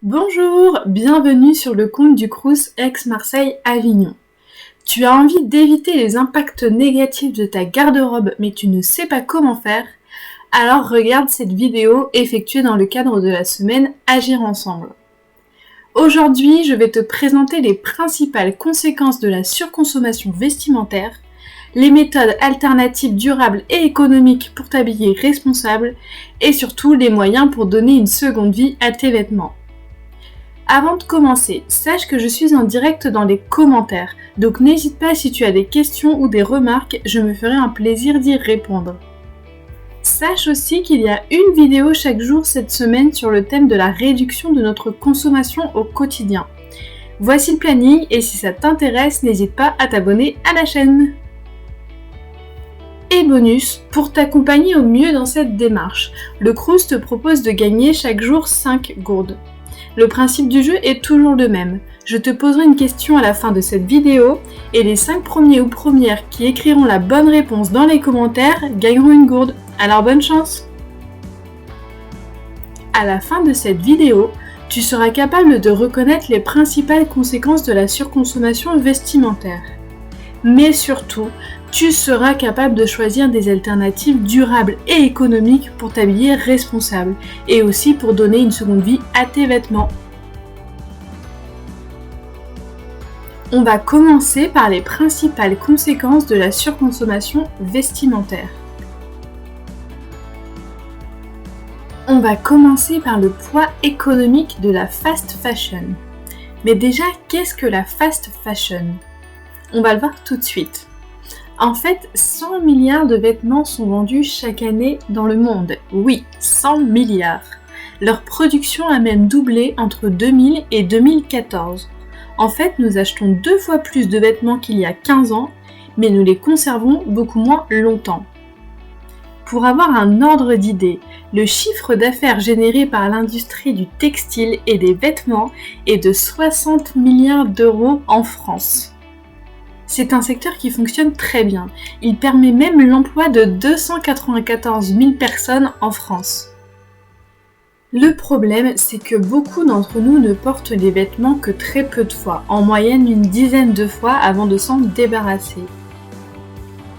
Bonjour, bienvenue sur le compte du Crous Aix-Marseille-Avignon. Tu as envie d'éviter les impacts négatifs de ta garde-robe mais tu ne sais pas comment faire? Alors regarde cette vidéo effectuée dans le cadre de la semaine Agir ensemble. Aujourd'hui, je vais te présenter les principales conséquences de la surconsommation vestimentaire, les méthodes alternatives durables et économiques pour t'habiller responsable et surtout les moyens pour donner une seconde vie à tes vêtements. Avant de commencer, sache que je suis en direct dans les commentaires, donc n'hésite pas si tu as des questions ou des remarques, je me ferai un plaisir d'y répondre. Sache aussi qu'il y a une vidéo chaque jour cette semaine sur le thème de la réduction de notre consommation au quotidien. Voici le planning et si ça t'intéresse, n'hésite pas à t'abonner à la chaîne. Et bonus, pour t'accompagner au mieux dans cette démarche, le Crous te propose de gagner chaque jour 5 gourdes. Le principe du jeu est toujours le même. Je te poserai une question à la fin de cette vidéo et les 5 premiers ou premières qui écriront la bonne réponse dans les commentaires gagneront une gourde. Alors bonne chance! À la fin de cette vidéo, tu seras capable de reconnaître les principales conséquences de la surconsommation vestimentaire. Mais surtout, tu seras capable de choisir des alternatives durables et économiques pour t'habiller responsable et aussi pour donner une seconde vie à tes vêtements. On va commencer par les principales conséquences de la surconsommation vestimentaire. On va commencer par le poids économique de la fast fashion. Mais déjà, qu'est-ce que la fast fashion ? On va le voir tout de suite. En fait, 100 milliards de vêtements sont vendus chaque année dans le monde. Oui, 100 milliards. Leur production a même doublé entre 2000 et 2014. En fait, nous achetons 2 fois plus de vêtements qu'il y a 15 ans, mais nous les conservons beaucoup moins longtemps. Pour avoir un ordre d'idée, le chiffre d'affaires généré par l'industrie du textile et des vêtements est de 60 milliards d'euros en France. C'est un secteur qui fonctionne très bien. Il permet même l'emploi de 294 000 personnes en France. Le problème, c'est que beaucoup d'entre nous ne portent les vêtements que très peu de fois, en moyenne une dizaine de fois avant de s'en débarrasser.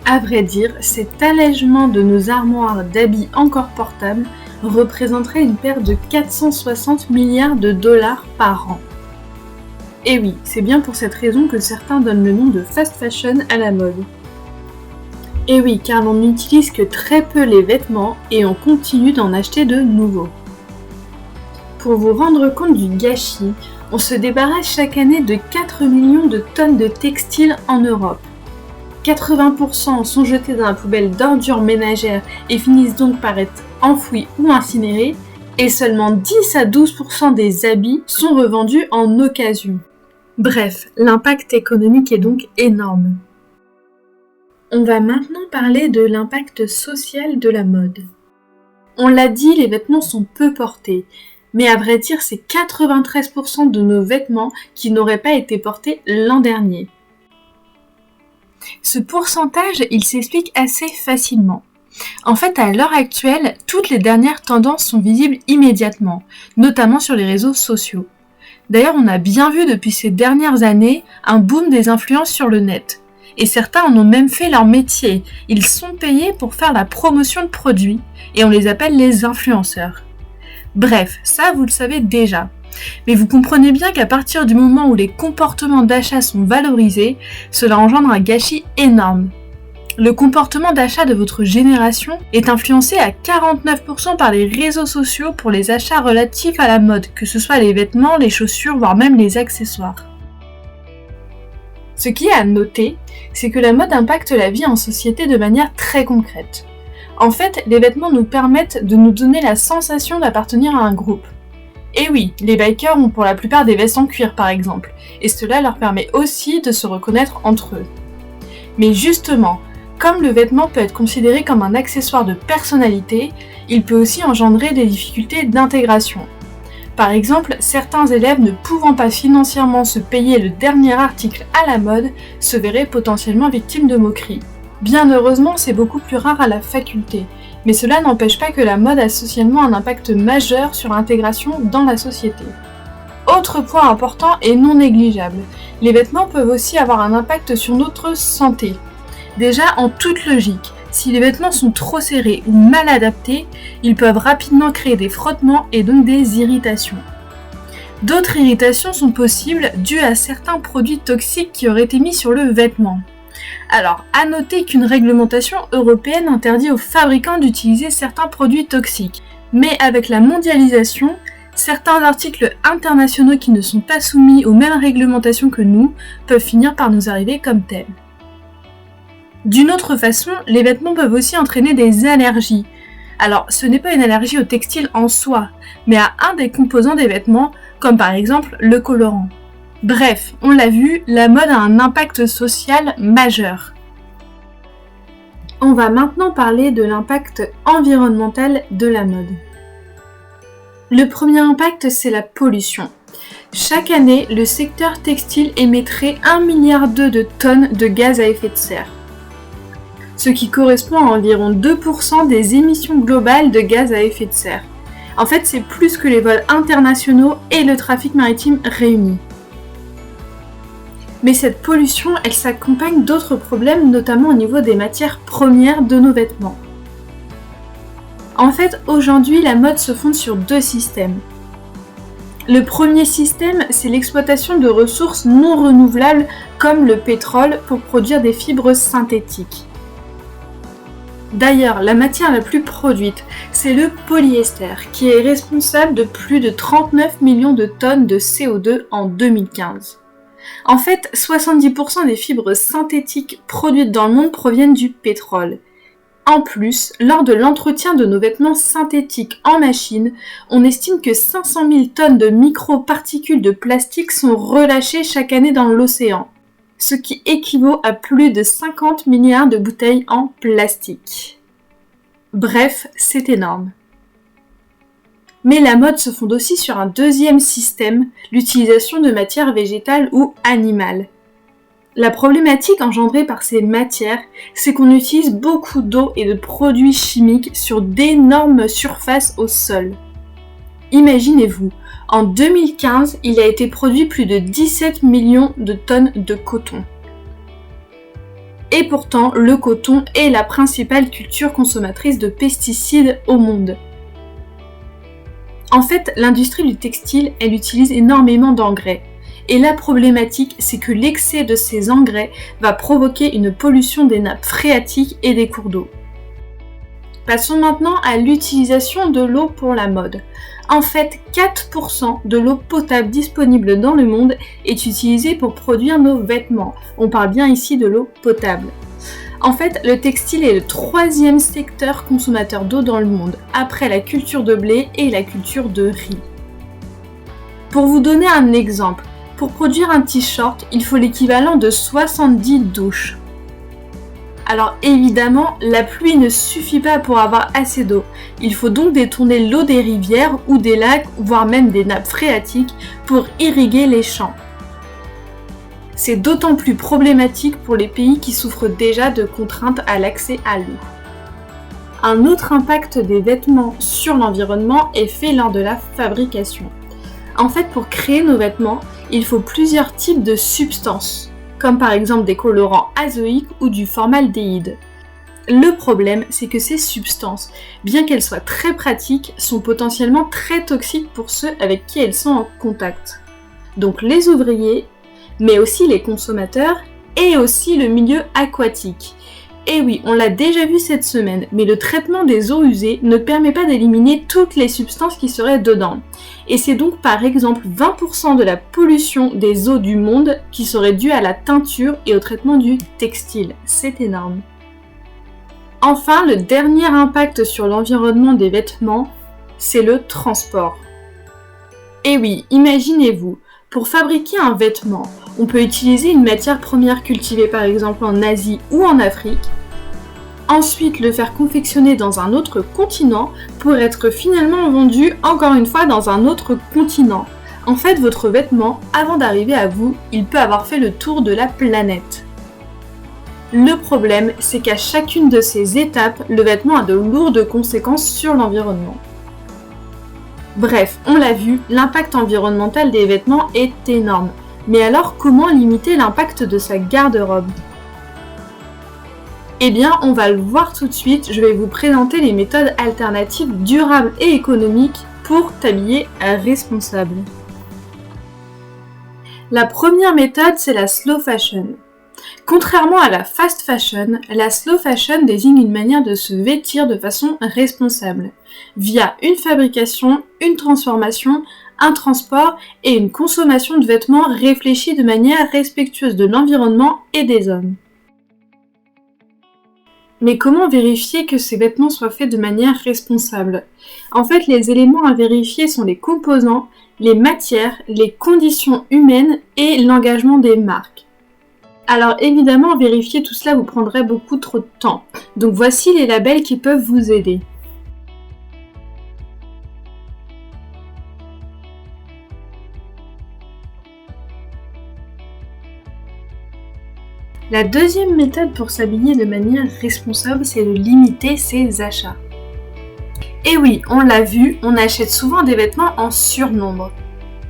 À vrai dire, cet allègement de nos armoires d'habits encore portables représenterait une perte de 460 milliards de dollars par an. Et oui, c'est bien pour cette raison que certains donnent le nom de fast fashion à la mode. Et oui, car l'on n'utilise que très peu les vêtements et on continue d'en acheter de nouveaux. Pour vous rendre compte du gâchis, on se débarrasse chaque année de 4 millions de tonnes de textiles en Europe. 80% sont jetés dans la poubelle d'ordures ménagères et finissent donc par être enfouis ou incinérés, et seulement 10 à 12% des habits sont revendus en occasion. Bref, l'impact économique est donc énorme. On va maintenant parler de l'impact social de la mode. On l'a dit, les vêtements sont peu portés, mais à vrai dire, c'est 93% de nos vêtements qui n'auraient pas été portés l'an dernier. Ce pourcentage, il s'explique assez facilement. En fait, à l'heure actuelle, toutes les dernières tendances sont visibles immédiatement, notamment sur les réseaux sociaux. D'ailleurs, on a bien vu depuis ces dernières années un boom des influences sur le net. Et certains en ont même fait leur métier. Ils sont payés pour faire la promotion de produits et on les appelle les influenceurs. Bref, ça vous le savez déjà. Mais vous comprenez bien qu'à partir du moment où les comportements d'achat sont valorisés, cela engendre un gâchis énorme. Le comportement d'achat de votre génération est influencé à 49% par les réseaux sociaux pour les achats relatifs à la mode, que ce soit les vêtements, les chaussures, voire même les accessoires. Ce qui est à noter, c'est que la mode impacte la vie en société de manière très concrète. En fait, les vêtements nous permettent de nous donner la sensation d'appartenir à un groupe. Et oui, les bikers ont pour la plupart des vestes en cuir par exemple, et cela leur permet aussi de se reconnaître entre eux. Mais justement, comme le vêtement peut être considéré comme un accessoire de personnalité, il peut aussi engendrer des difficultés d'intégration. Par exemple, certains élèves ne pouvant pas financièrement se payer le dernier article à la mode se verraient potentiellement victimes de moqueries. Bien heureusement, c'est beaucoup plus rare à la faculté, mais cela n'empêche pas que la mode a socialement un impact majeur sur l'intégration dans la société. Autre point important et non négligeable, les vêtements peuvent aussi avoir un impact sur notre santé. Déjà, en toute logique, si les vêtements sont trop serrés ou mal adaptés, ils peuvent rapidement créer des frottements et donc des irritations. D'autres irritations sont possibles dues à certains produits toxiques qui auraient été mis sur le vêtement. Alors, à noter qu'une réglementation européenne interdit aux fabricants d'utiliser certains produits toxiques. Mais avec la mondialisation, certains articles internationaux qui ne sont pas soumis aux mêmes réglementations que nous peuvent finir par nous arriver comme tels. D'une autre façon, les vêtements peuvent aussi entraîner des allergies. Alors, ce n'est pas une allergie au textile en soi, mais à un des composants des vêtements, comme par exemple le colorant. Bref, on l'a vu, la mode a un impact social majeur. On va maintenant parler de l'impact environnemental de la mode. Le premier impact, c'est la pollution. Chaque année, le secteur textile émettrait 1,2 milliard de tonnes de gaz à effet de serre, ce qui correspond à environ 2% des émissions globales de gaz à effet de serre. En fait, c'est plus que les vols internationaux et le trafic maritime réunis. Mais cette pollution, elle s'accompagne d'autres problèmes, notamment au niveau des matières premières de nos vêtements. En fait, aujourd'hui, la mode se fonde sur 2 systèmes. Le premier système, c'est l'exploitation de ressources non renouvelables comme le pétrole pour produire des fibres synthétiques. D'ailleurs, la matière la plus produite, c'est le polyester, qui est responsable de plus de 39 millions de tonnes de CO2 en 2015. En fait, 70% des fibres synthétiques produites dans le monde proviennent du pétrole. En plus, lors de l'entretien de nos vêtements synthétiques en machine, on estime que 500 000 tonnes de microparticules de plastique sont relâchées chaque année dans l'océan, ce qui équivaut à plus de 50 milliards de bouteilles en plastique. Bref, c'est énorme. Mais la mode se fonde aussi sur un deuxième système, l'utilisation de matières végétales ou animales. La problématique engendrée par ces matières, c'est qu'on utilise beaucoup d'eau et de produits chimiques sur d'énormes surfaces au sol. Imaginez-vous, en 2015, il a été produit plus de 17 millions de tonnes de coton. Et pourtant, le coton est la principale culture consommatrice de pesticides au monde. En fait, l'industrie du textile, elle utilise énormément d'engrais. Et la problématique, c'est que l'excès de ces engrais va provoquer une pollution des nappes phréatiques et des cours d'eau. Passons maintenant à l'utilisation de l'eau pour la mode. En fait, 4% de l'eau potable disponible dans le monde est utilisée pour produire nos vêtements. On parle bien ici de l'eau potable. En fait, le textile est le 3e secteur consommateur d'eau dans le monde, après la culture de blé et la culture de riz. Pour vous donner un exemple, pour produire un t-shirt, il faut l'équivalent de 70 douches. Alors évidemment, la pluie ne suffit pas pour avoir assez d'eau. Il faut donc détourner l'eau des rivières ou des lacs, voire même des nappes phréatiques, pour irriguer les champs. C'est d'autant plus problématique pour les pays qui souffrent déjà de contraintes à l'accès à l'eau. Un autre impact des vêtements sur l'environnement est fait lors de la fabrication. En fait, pour créer nos vêtements, il faut plusieurs types de substances, comme par exemple des colorants azoïques ou du formaldéhyde. Le problème, c'est que ces substances, bien qu'elles soient très pratiques, sont potentiellement très toxiques pour ceux avec qui elles sont en contact. Donc les ouvriers, mais aussi les consommateurs et aussi le milieu aquatique. Et oui, on l'a déjà vu cette semaine, mais le traitement des eaux usées ne permet pas d'éliminer toutes les substances qui seraient dedans. Et c'est donc par exemple 20% de la pollution des eaux du monde qui serait due à la teinture et au traitement du textile. C'est énorme. Enfin, le dernier impact sur l'environnement des vêtements, c'est le transport. Et oui, imaginez-vous, pour fabriquer un vêtement, on peut utiliser une matière première cultivée par exemple en Asie ou en Afrique, ensuite le faire confectionner dans un autre continent pour être finalement vendu encore une fois dans un autre continent. En fait, votre vêtement, avant d'arriver à vous, il peut avoir fait le tour de la planète. Le problème, c'est qu'à chacune de ces étapes, le vêtement a de lourdes conséquences sur l'environnement. Bref, on l'a vu, l'impact environnemental des vêtements est énorme. Mais alors, comment limiter l'impact de sa garde-robe ? Eh bien, on va le voir tout de suite, je vais vous présenter les méthodes alternatives durables et économiques pour t'habiller responsable. La première méthode, c'est la slow fashion. Contrairement à la fast fashion, la slow fashion désigne une manière de se vêtir de façon responsable, via une fabrication, une transformation, un transport et une consommation de vêtements réfléchis de manière respectueuse de l'environnement et des hommes. Mais comment vérifier que ces vêtements soient faits de manière responsable ? En fait, les éléments à vérifier sont les composants, les matières, les conditions humaines et l'engagement des marques. Alors évidemment, vérifier tout cela vous prendrait beaucoup trop de temps. Donc voici les labels qui peuvent vous aider. La deuxième méthode pour s'habiller de manière responsable, c'est de limiter ses achats. Et oui, on l'a vu, on achète souvent des vêtements en surnombre.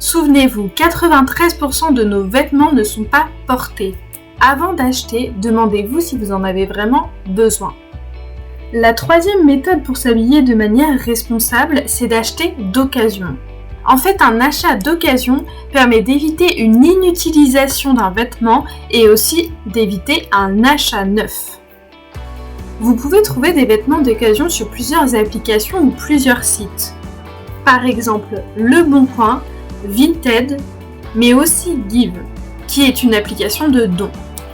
Souvenez-vous, 93% de nos vêtements ne sont pas portés. Avant d'acheter, demandez-vous si vous en avez vraiment besoin. La troisième méthode pour s'habiller de manière responsable, c'est d'acheter d'occasion. En fait, un achat d'occasion permet d'éviter une inutilisation d'un vêtement et aussi d'éviter un achat neuf. Vous pouvez trouver des vêtements d'occasion sur plusieurs applications ou plusieurs sites. Par exemple, Le Bon Coin, Vinted, mais aussi Give, qui est une application de don.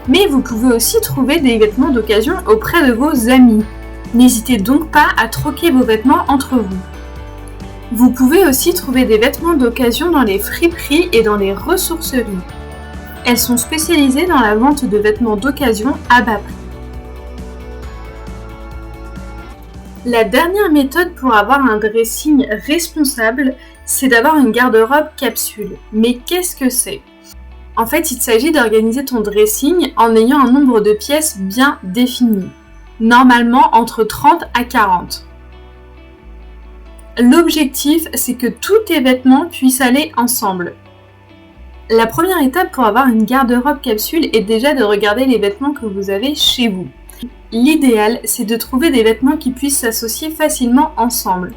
Mais vous pouvez aussi trouver des vêtements d'occasion auprès de vos amis. N'hésitez donc pas à troquer vos vêtements entre vous. Vous pouvez aussi trouver des vêtements d'occasion dans les friperies et dans les ressourceries. Elles sont spécialisées dans la vente de vêtements d'occasion à bas prix. La dernière méthode pour avoir un dressing responsable, c'est d'avoir une garde-robe capsule. Mais qu'est-ce que c'est ? En fait, il s'agit d'organiser ton dressing en ayant un nombre de pièces bien défini. Normalement entre 30 à 40. L'objectif, c'est que tous tes vêtements puissent aller ensemble. La première étape pour avoir une garde-robe capsule est déjà de regarder les vêtements que vous avez chez vous. L'idéal, c'est de trouver des vêtements qui puissent s'associer facilement ensemble.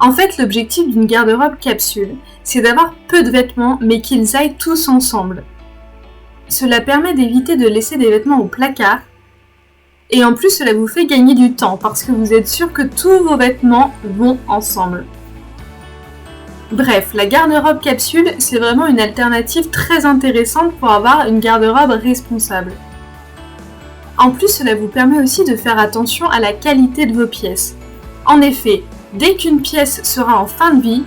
En fait, l'objectif d'une garde-robe capsule, c'est d'avoir peu de vêtements, mais qu'ils aillent tous ensemble. Cela permet d'éviter de laisser des vêtements au placard, et en plus, cela vous fait gagner du temps, parce que vous êtes sûr que tous vos vêtements vont ensemble. Bref, la garde-robe capsule, c'est vraiment une alternative très intéressante pour avoir une garde-robe responsable. En plus, cela vous permet aussi de faire attention à la qualité de vos pièces. En effet, dès qu'une pièce sera en fin de vie,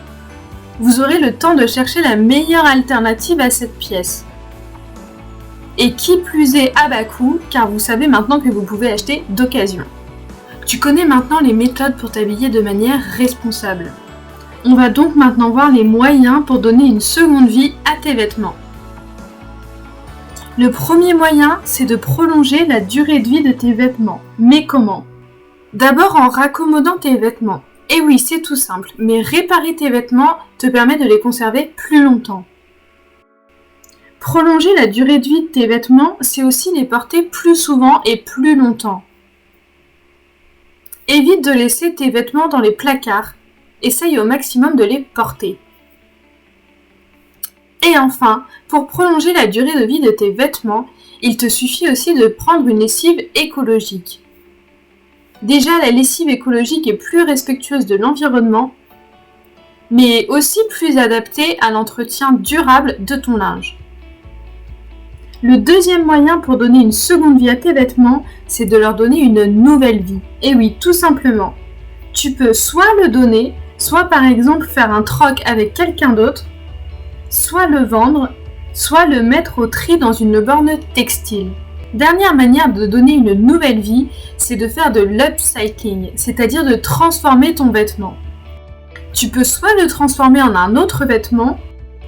vous aurez le temps de chercher la meilleure alternative à cette pièce. Et qui plus est à bas coût, car vous savez maintenant que vous pouvez acheter d'occasion. Tu connais maintenant les méthodes pour t'habiller de manière responsable. On va donc maintenant voir les moyens pour donner une seconde vie à tes vêtements. Le premier moyen, c'est de prolonger la durée de vie de tes vêtements. Mais comment ? D'abord en raccommodant tes vêtements. Et oui, c'est tout simple, mais réparer tes vêtements te permet de les conserver plus longtemps. Prolonger la durée de vie de tes vêtements, c'est aussi les porter plus souvent et plus longtemps. Évite de laisser tes vêtements dans les placards. Essaye au maximum de les porter. Et enfin, pour prolonger la durée de vie de tes vêtements, il te suffit aussi de prendre une lessive écologique. Déjà, la lessive écologique est plus respectueuse de l'environnement, mais aussi plus adaptée à l'entretien durable de ton linge. Le deuxième moyen pour donner une seconde vie à tes vêtements, c'est de leur donner une nouvelle vie. Et oui, tout simplement. Tu peux soit le donner, soit par exemple faire un troc avec quelqu'un d'autre, soit le vendre, soit le mettre au tri dans une borne textile. Dernière manière de donner une nouvelle vie, c'est de faire de l'upcycling, c'est-à-dire de transformer ton vêtement. Tu peux soit le transformer en un autre vêtement,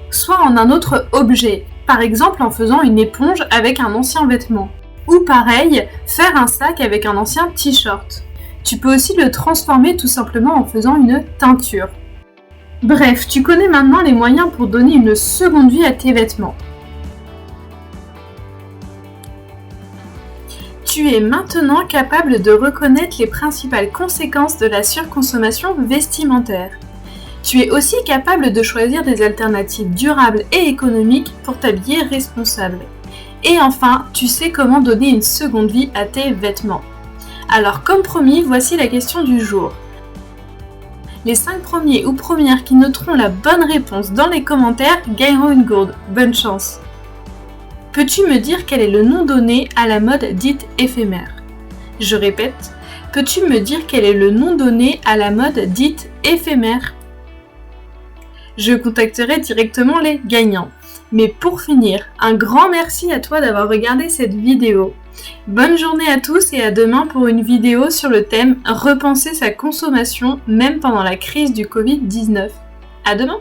soit en un autre objet, par exemple en faisant une éponge avec un ancien vêtement. Ou pareil, faire un sac avec un ancien t-shirt. Tu peux aussi le transformer tout simplement en faisant une teinture. Bref, tu connais maintenant les moyens pour donner une seconde vie à tes vêtements. Tu es maintenant capable de reconnaître les principales conséquences de la surconsommation vestimentaire. Tu es aussi capable de choisir des alternatives durables et économiques pour t'habiller responsable. Et enfin, tu sais comment donner une seconde vie à tes vêtements. Alors comme promis, voici la question du jour. Les 5 premiers ou premières qui noteront la bonne réponse dans les commentaires gagneront une gourde. Bonne chance! Peux-tu me dire quel est le nom donné à la mode dite éphémère? Je répète, peux-tu me dire quel est le nom donné à la mode dite éphémère? Je contacterai directement les gagnants. Mais pour finir, un grand merci à toi d'avoir regardé cette vidéo. Bonne journée à tous et à demain pour une vidéo sur le thème « Repenser sa consommation même pendant la crise du Covid-19 ». À demain!